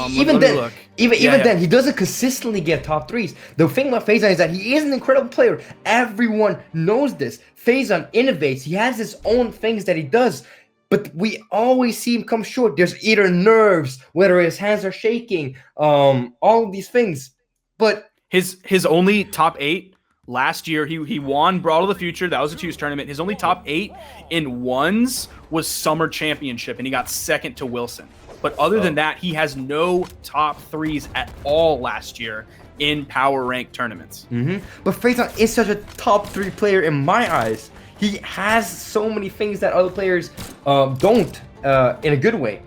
Even then, look. even then, he doesn't consistently get top threes. The thing about Phazon is that he is an incredible player. Everyone knows this. Phazon innovates. He has his own things that he does, but we always see him come short. There's either nerves, whether his hands are shaking, all of these things. But his only top 8 last year, he won Brawl of the Future. That was a 2s tournament. His only top 8 in ones was Summer Championship, and he got second to Wilson. But other than that, he has no top 3s at all last year in power rank tournaments. But Faison is such a top 3 player in my eyes. He has so many things that other players don't in a good way.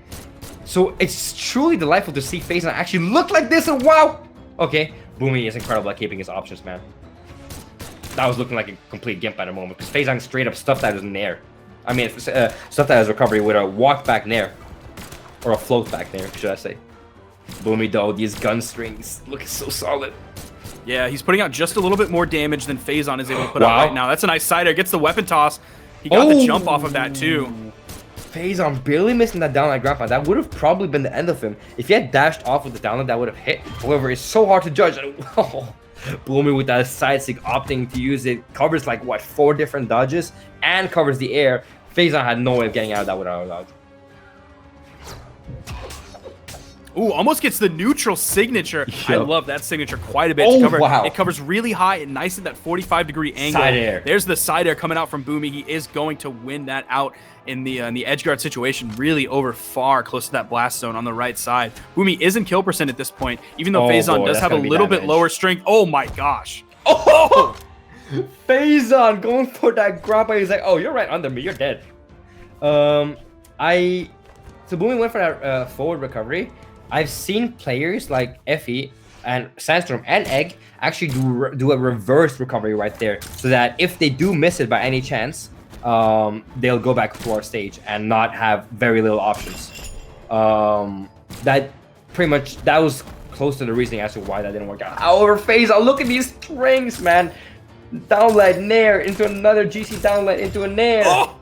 So it's truly delightful to see Faison actually look like this, and wow! Okay, Bhoomi is incredible at keeping his options, man. That was looking like a complete gimp at the moment, because Faison straight up stuffed that as nair. I mean, stuffed that as recovery with a walk back nair. Or a float back there, should I say. Bhoomi though, these gun strings look so solid. Yeah, he's putting out just a little bit more damage than Faison is able to put out right now. That's a nice side air. Gets the weapon toss. He got the jump off of that too. Faison barely missing that down like grandpa. That would have probably been the end of him. If he had dashed off with the downline, that would have hit. However, it's so hard to judge. Bhoomi with that side stick opting to use it. Covers like, what, 4 different dodges? And covers the air. Faison had no way of getting out of that without a dodge. Ooh, almost gets the neutral signature. Yo. I love that signature quite a bit. Wow. It covers really high and nice at that 45-degree angle. Side air. There's the side air coming out from Bhoomi. He is going to win that out in the edge guard situation, really over far close to that blast zone on the right side. Bhoomi is in kill percent at this point, even though Faison does have a little bit lower strength. Oh my gosh. Oh! Faison going for that grappa. He's like, oh, you're right under me. You're dead. So Bhoomi went for that forward recovery. I've seen players like Effie and Sandstorm and Egg actually do a reverse recovery right there, so that if they do miss it by any chance, they'll go back to our stage and not have very little options. That was close to the reasoning as to why that didn't work out. However, Faison, look at these strings, man. Downlight nair into another GC downlight into a nair. Oh!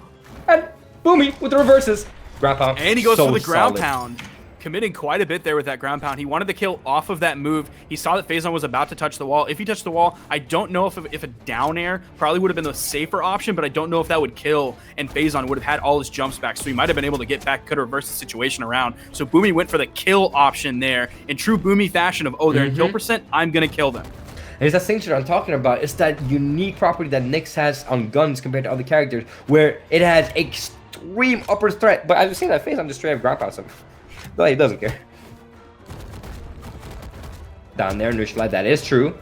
And Bhoomi with the reverses. Ground pound. And he goes so for the ground solid. pound. Committing quite a bit there with that ground pound. He wanted the kill off of that move. He saw that Faison was about to touch the wall. If he touched the wall, I don't know if a down air probably would have been the safer option, but I don't know if that would kill, and Faison would have had all his jumps back, so he might have been able to get back, could reverse the situation around. So Bhoomi went for the kill option there in true Bhoomi fashion of, oh, they're in kill percent, I'm going to kill them. And it's that signature I'm talking about. It's that unique property that Nyx has on guns compared to other characters, where it has extreme upper threat. But as you see that Faison just straight up ground pounds him. No, he doesn't care. Down there, neutralize. That is true.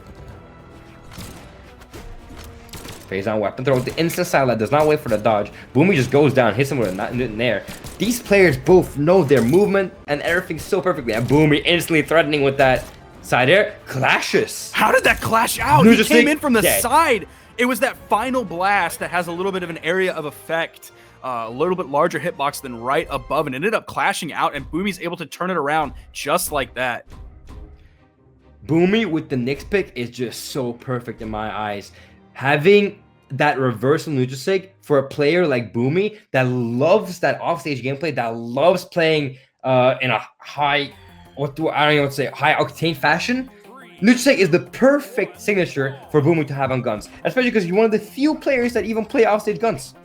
Faison weapon throw. The instant silent does not wait for the dodge. Bhoomi just goes down, hits him with a nair. These players both know their movement and everything so perfectly. And Bhoomi instantly threatening with that side air. Clashes. How did that clash out? No, He came in from the dead. side. It was that final blast that has a little bit of an area of effect. A little bit larger hitbox than right above, and ended up clashing out, and Bhoomi's able to turn it around just like that. Bhoomi with the Nyx pick is just so perfect in my eyes. Having that reversal neutral sig for a player like Bhoomi that loves that offstage gameplay, that loves playing in a high, I don't even want to say, high octane fashion. Neutral sig is the perfect signature for Bhoomi to have on guns, especially because he's one of the few players that even play offstage guns.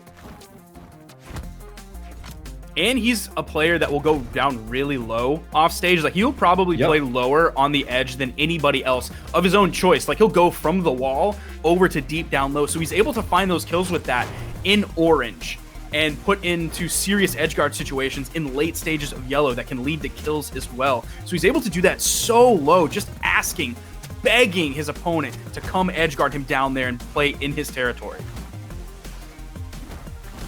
And he's a player that will go down really low off stage. Like, he'll probably play lower on the edge than anybody else of his own choice. Like, he'll go from the wall over to deep down low. So he's able to find those kills with that in orange and put into serious edgeguard situations in late stages of yellow that can lead to kills as well. So he's able to do that so low, just asking, begging his opponent to come edgeguard him down there and play in his territory.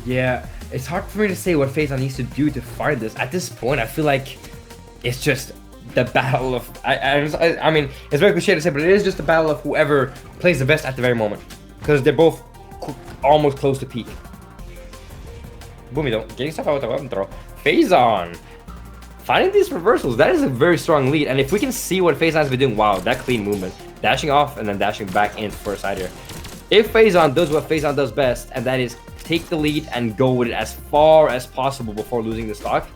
Yeah. It's hard for me to say what Faison needs to do to fight this. At this point, I feel like it's just the battle of... I mean, it's very cliche to say, but it is just the battle of whoever plays the best at the very moment. Because they're both almost close to peak. Bhoomi though, getting stuff out with a weapon throw. Faison! Finding these reversals, that is a very strong lead. And if we can see what Faison has been doing, wow, that clean movement. Dashing off and then dashing back in for a side air. If Faison does what Faison does best, and that is take the lead and go with it as far as possible before losing the stock.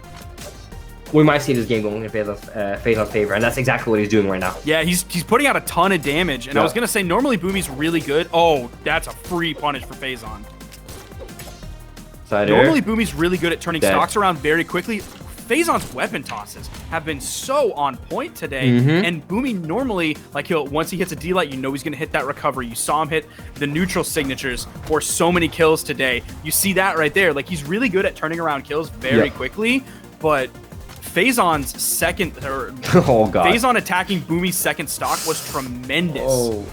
we might see this game going in Phazon's favor, and that's exactly what he's doing right now. Yeah, he's putting out a ton of damage, and I was gonna say normally Boomie's really good. Oh, that's a free punish for Phazon. Normally Boomie's really good at turning stocks around very quickly. Phazon's weapon tosses have been so on point today, and Bhoomi normally, like once he hits a D-Light, you know he's gonna hit that recovery. You saw him hit the neutral signatures for so many kills today. You see that right there. Like he's really good at turning around kills very quickly, but Phazon's second, or Phazon attacking Boomie's second stock was tremendous. Oh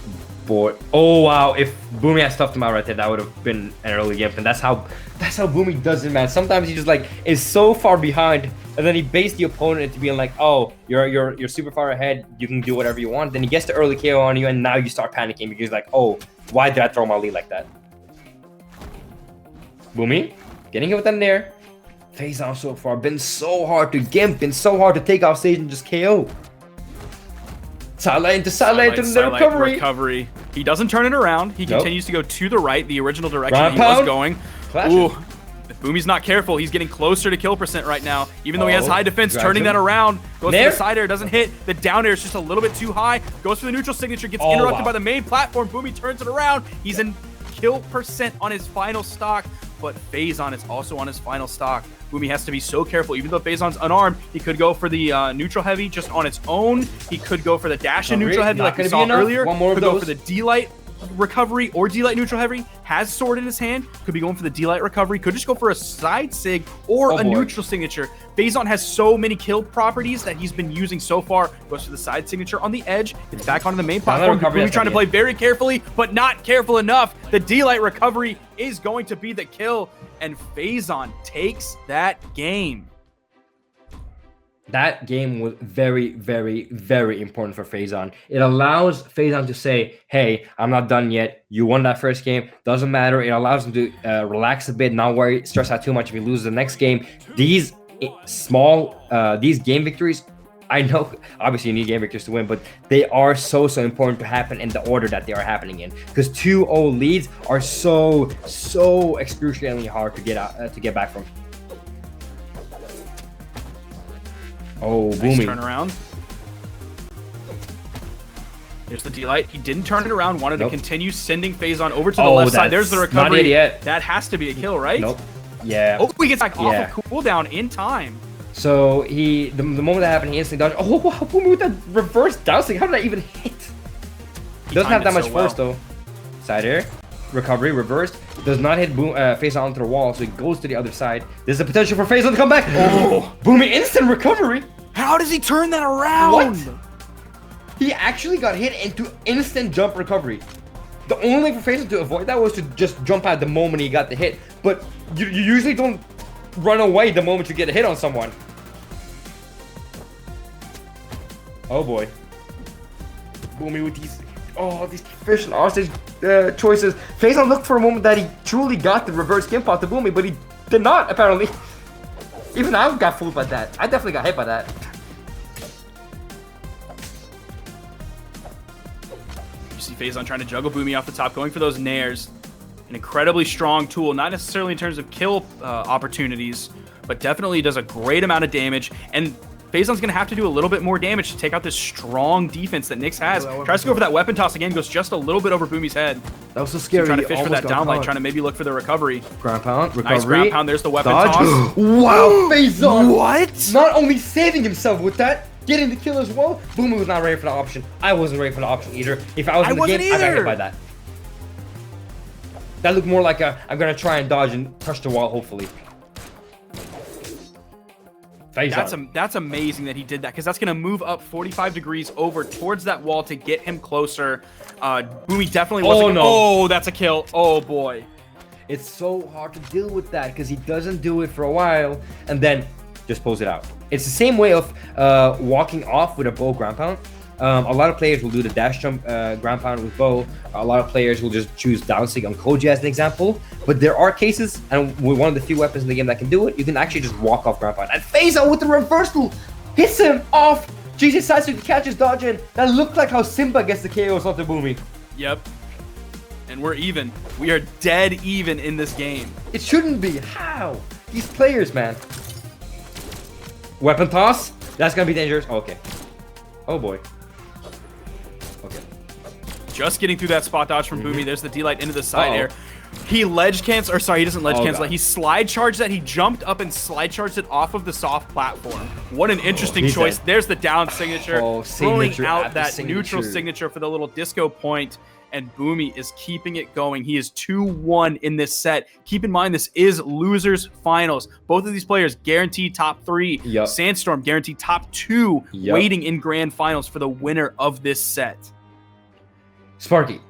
boy! Oh wow! If Bhoomi had stuffed him out right there, that would have been an early game. And that's how Bhoomi does it, man. Sometimes he just like is so far behind, and then he baits the opponent into being like, "Oh, you're super far ahead. You can do whatever you want." Then he gets the early KO on you, and now you start panicking because like, "Oh, why did I throw my lead like that?" Bhoomi getting hit with that nair. Phazon so far been so hard to gimp, been so hard to take off stage and just KO. Sidelight into the recovery. He doesn't turn it around. He continues to go to the right, the original direction he was going. Ooh, if Bhoomi's not careful, he's getting closer to kill percent right now. Even though he has high defense, turning that around. Goes for the side air, doesn't hit. The down air is just a little bit too high. Goes for the neutral signature, gets interrupted by the main platform. Bhoomi turns it around. He's in kill percent on his final stock, but Phazon is also on his final stock. Bhoomi has to be so careful. Even though Phazon's unarmed, he could go for the neutral heavy just on its own. He could go for the dash and neutral heavy like we saw earlier. Could go for the D-Light recovery or D-Light neutral heavy. Has sword in his hand. Could be going for the D-Light recovery. Could just go for a side sig or a neutral signature. Phazon has so many kill properties that he's been using so far. Goes for the side signature on the edge. Gets back onto the main platform. Bhoomi trying to play very carefully, but not careful enough. The D-Light recovery is going to be the kill, and Phazon takes that game. That game was very, very, very important for Phazon. It allows Phazon to say, hey, I'm not done yet. You won that first game. Doesn't matter. It allows him to relax a bit, not worry, stress out too much if he loses the next game. These these game victories, I know obviously you need game victories to win, but they are so important to happen in the order that they are happening in. Because 2-0 leads are so excruciatingly hard to get back from. Oh, nice Bhoomi. Turn around. There's the D-Light. He didn't turn it around. Wanted to continue sending Phazon over to the left side. There's the recovery. Not it yet. That has to be a kill, right? Nope. Yeah. Oh, he gets back off of cooldown in time. So the moment that happened, he instantly dodged. Oh wow, Bhoomi with that reverse dowsing. How did that even hit? Doesn't have that much force though. Side air, recovery, reversed. Does not hit Phazon onto the wall, so he goes to the other side. There's a potential for Phazon to come back. Oh, Bhoomi instant recovery. How does he turn that around? What? He actually got hit into instant jump recovery. The only way for Phazon to avoid that was to just jump out the moment he got the hit. But you usually don't run away the moment you get a hit on someone. Oh boy. Bhoomi with these efficient offstage choices. Phazon looked for a moment that he truly got the reverse gimp off to Bhoomi, but he did not, apparently. Even I got fooled by that. I definitely got hit by that. You see Phazon trying to juggle Bhoomi off the top, going for those nairs. An incredibly strong tool, not necessarily in terms of kill opportunities, but definitely does a great amount of damage. And Phazon's going to have to do a little bit more damage to take out this strong defense that Nyx has. Tries to go for that weapon toss again, goes just a little bit over Bhoomi's head. That was so scary. Trying to fish for that downlight, trying to maybe look for the recovery. Ground pound, recovery. Nice ground pound, there's the weapon toss. Wow, Phazon! What? Not only saving himself with that, getting the kill as well. Bhoomi was not ready for the option. I wasn't ready for the option either. If I was in the game, I got hit by that. That looked more like I'm going to try and dodge and touch the wall, hopefully. That's amazing that he did that, because that's going to move up 45 degrees over towards that wall to get him closer. Bhoomi definitely wasn't. Oh, that's a kill. Oh, boy. It's so hard to deal with that because he doesn't do it for a while and then just pulls it out. It's the same way of walking off with a bow ground pound. A lot of players will do the dash jump ground pound with bow. A lot of players will just choose downsig on Koji as an example. But there are cases, and with one of the few weapons in the game that can do it, you can actually just walk off ground pound. And Faison with the reversal hits him off. Jesus Sasuke catches dodge in. That looked like how Simba gets the KOs off the Bhoomi. Yep. And we're even. We are dead even in this game. It shouldn't be. How? These players, man. Weapon toss. That's gonna be dangerous. Okay. Oh boy. Okay. Just getting through that spot dodge from Bhoomi. There's the D-Light into the side air. Uh-oh. He ledge cancel, or sorry, he doesn't ledge cancel. God. He slide charged that. He jumped up and slide charged it off of the soft platform. What an interesting he's choice. dead. There's the down signature. Signature throwing out after that neutral signature for the little disco point. And Bhoomi is keeping it going. He is 2-1 in this set. Keep in mind, this is losers finals. Both of these players guaranteed top 3. Yep. Sandstorm guaranteed top 2, Yep. waiting in grand finals for the winner of this set. Sparky,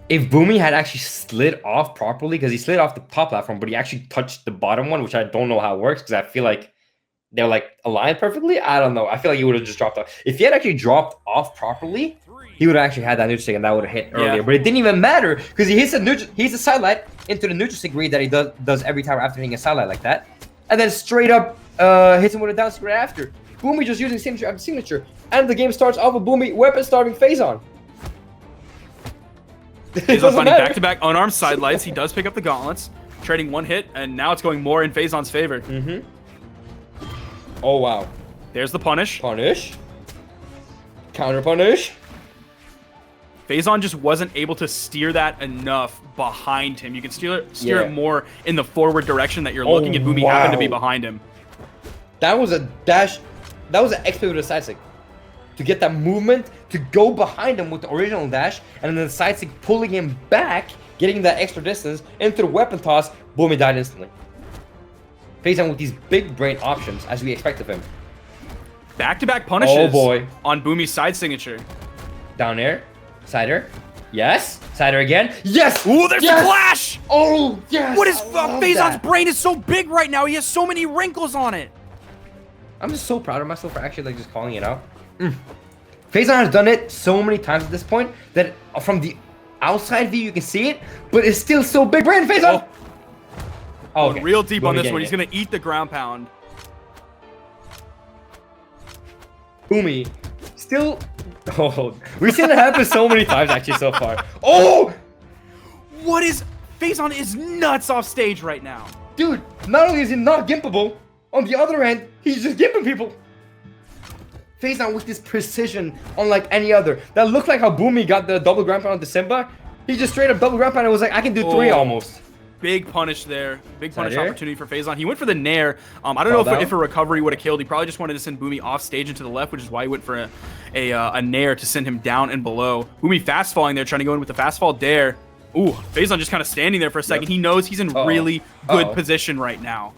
if Bhoomi had actually slid off properly, because he slid off the top platform, but he actually touched the bottom one, which I don't know how it works, because I feel like they're like aligned perfectly. I don't know. I feel like he would have just dropped off. If he had actually dropped off properly, he would have actually had that neutral stick and that would have hit earlier. But it didn't even matter because he hits a side light into the neutral stick read that he does every time after hitting a side light like that, and then straight up hits him with a down stick right after. Bhoomi just using signature after signature, and the game starts off with Bhoomi weapon starving Faison. Faison finding back-to-back unarmed side lights. He does pick up the gauntlets, trading one hit, and now it's going more in Faison's favor. Oh wow. There's the punish. Punish. Counter punish. Phazon just wasn't able to steer that enough behind him. You can steer it more in the forward direction that you're looking, and Bhoomi happened to be behind him. That was a dash. That was an X with a side stick. To get that movement, to go behind him with the original dash, and then the side stick pulling him back, getting that extra distance into the weapon toss, Bhoomi died instantly. Phazon with these big brain options, as we expect of him. Back-to-back punishes Oh boy. on Bhoomi's side signature. Down air. Sider. Yes. Sider again. Yes. Ooh, there's a clash. Oh, yes. What is Phazon's brain is so big right now. He has so many wrinkles on it. I'm just so proud of myself for actually like just calling it out. Phazon has done it so many times at this point that from the outside view you can see it, but it's still so big brain, Phazon. Oh, okay. Real deep Bhoomi on this one. He's gonna eat the ground pound. Bhoomi still. Oh, we've seen it happen so many times actually so far. Oh! What is... Phazon is nuts off stage right now. Dude, not only is he not gimpable, on the other hand, he's just gimping people. Phazon with this precision unlike any other. That looked like how Bhoomi got the double ground pound on December. He just straight up double ground pound and was like, I can do 3 almost. Big punish there. Big punish opportunity for Phazon. He went for the nair. I don't know if a recovery would have killed. He probably just wanted to send Bhoomi off stage and to the left, which is why he went for a nair to send him down and below. Bhoomi fast falling there, trying to go in with the fast fall dare. Ooh, Phazon just kind of standing there for a second. He knows he's in really good position right now.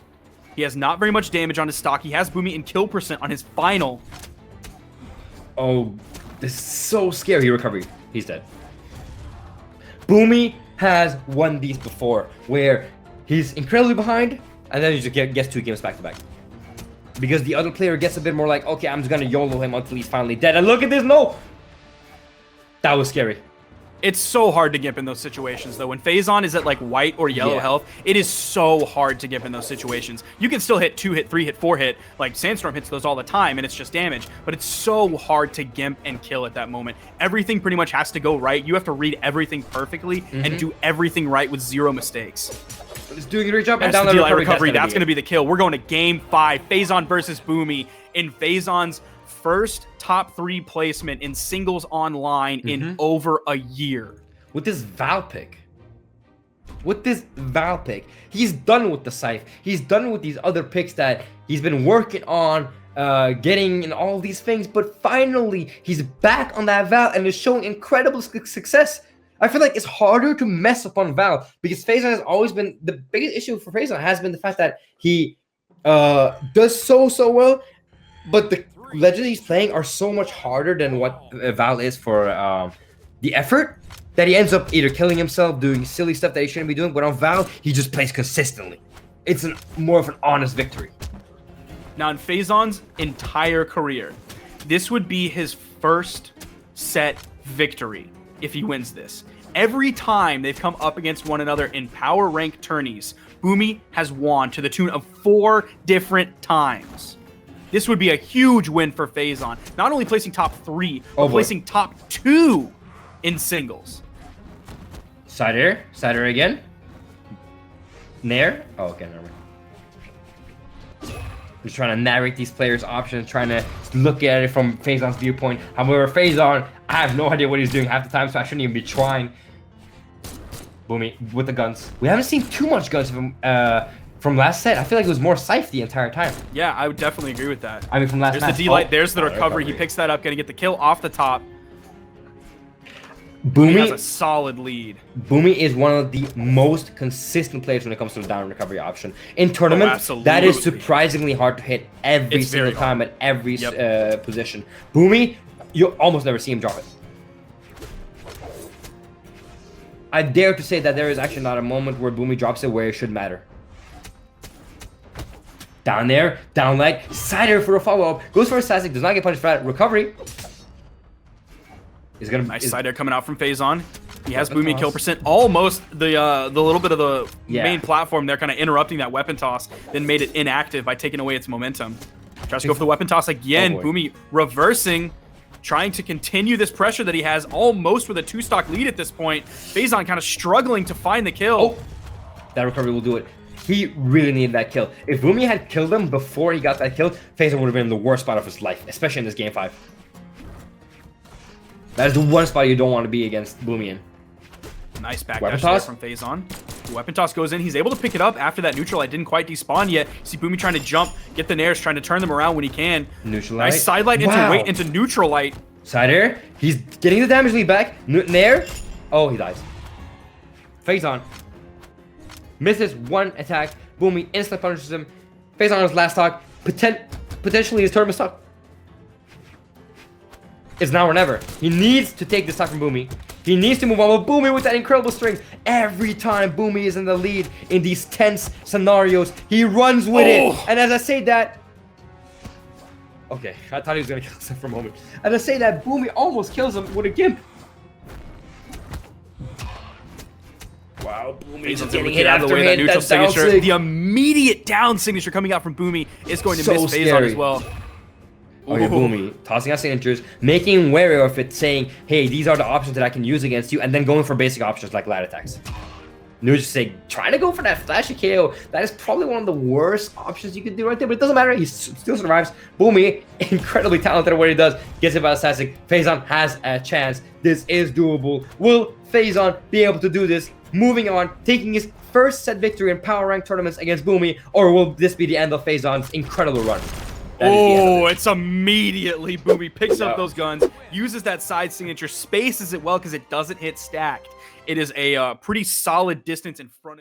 He has not very much damage on his stock. He has Bhoomi in kill percent on his final. Oh, this is so scary. Recovery. He's dead. Bhoomi has won these before, where he's incredibly behind, and then he just gets 2 games back to back. Because the other player gets a bit more like, okay, I'm just gonna YOLO him until he's finally dead. And look at this, no! That was scary. It's so hard to gimp in those situations, though. When Phazon is at like white or yellow health, it is so hard to gimp in those situations. You can still hit 2 hit, 3 hit, 4 hit. Like Sandstorm hits those all the time, and it's just damage. But it's so hard to gimp and kill at that moment. Everything pretty much has to go right. You have to read everything perfectly and do everything right with 0 mistakes. Just doing a great job and That's down the the recovery. That's going to be the kill. We're going to game 5. Phazon versus Bhoomi in Phazon's first top 3 placement in singles online in over a year. With this Val Pick. He's done with the Scythe. He's done with these other picks that he's been working on, getting in all these things. But finally, he's back on that Val and is showing incredible success. I feel like it's harder to mess up on Val because Phazon has always been... The biggest issue for Phazon has been the fact that he does so well, but the legends he's playing are so much harder than what Val is for the effort, that he ends up either killing himself, doing silly stuff that he shouldn't be doing, but on Val, he just plays consistently. It's more of an honest victory. Now, in Phazon's entire career, this would be his first set victory if he wins this. Every time they've come up against one another in power rank tourneys, Bhoomi has won to the tune of 4 different times. This would be a huge win for Phazon. Not only placing top 3, but placing top 2 in singles. Sider again. Nair. Oh, okay, never mind. Just trying to narrate these players' options, trying to look at it from Phazon's viewpoint. However, Phazon, I have no idea what he's doing half the time, so I shouldn't even be trying. Boomy with the guns. We haven't seen too much guns from last set. I feel like it was more Scythe the entire time. Yeah, I would definitely agree with that. I mean, from last There's match. the D-Light, there's the recovery. He picks that up, gonna get the kill off the top. Boomy has a solid lead. Boomy is one of the most consistent players when it comes to the down recovery option. In tournaments, that is surprisingly hard to hit every single time at every position. Boomy, you almost never see him drop it. I dare to say that there is actually not a moment where Boomy drops it where it should matter. Down there, down leg, side air for a follow-up. Goes for a static, does not get punished for that. Recovery. Is gonna nice side air coming out from Faison. He has Boomy kill percent, almost the little bit of the main platform there, kind of interrupting that weapon toss, then made it inactive by taking away its momentum. Tries to go for the weapon toss again. Boomy reversing, trying to continue this pressure that he has, almost with a 2-stock lead at this point. Faison kind of struggling to find the kill. That recovery will do it. He really needed that kill. If Boomy had killed him before he got that kill, Faison would have been in the worst spot of his life, especially in this game 5. That is the one spot you don't want to be against Boomy in. Nice backdash there from Phazon. The weapon toss goes in. He's able to pick it up after that neutral light didn't quite despawn yet. You see Boomy trying to jump, get the nairs, trying to turn them around when he can. Neutral light. Nice side light into neutral light. Side air. He's getting the damage lead back. Nair. Oh, he dies. Phazon misses one attack. Boomy instantly punishes him. Phazon on his last stock. Potentially his tournament stock. It's now or never. He needs to take this stock from Boomy. He needs to move on with Boomy with that incredible string. Every time Boomy is in the lead in these tense scenarios, he runs with it. And as I say that... Okay, I thought he was going to kill himself for a moment. As I say that, Boomy almost kills him with a gimp. Wow, Boomy is getting hit after hit. That neutral signature. The immediate down signature coming out from Boomy is going to miss Phazon as well. Oh, yeah, Boomy tossing out signatures, making him wary of it, saying, hey, these are the options that I can use against you, and then going for basic options like lat attacks. Nuge just saying, trying to go for that flashy KO. That is probably one of the worst options you could do right there, but it doesn't matter. He still survives. Boomy, incredibly talented at what he does, gets it by assassin. Phazon has a chance. This is doable. Will Phazon be able to do this? Moving on, taking his first set victory in power rank tournaments against Boomy, or will this be the end of Phazon's incredible run? Oh, it's immediately Boomy picks up those guns, uses that side signature, spaces it well because it doesn't hit stacked. It is a pretty solid distance in front of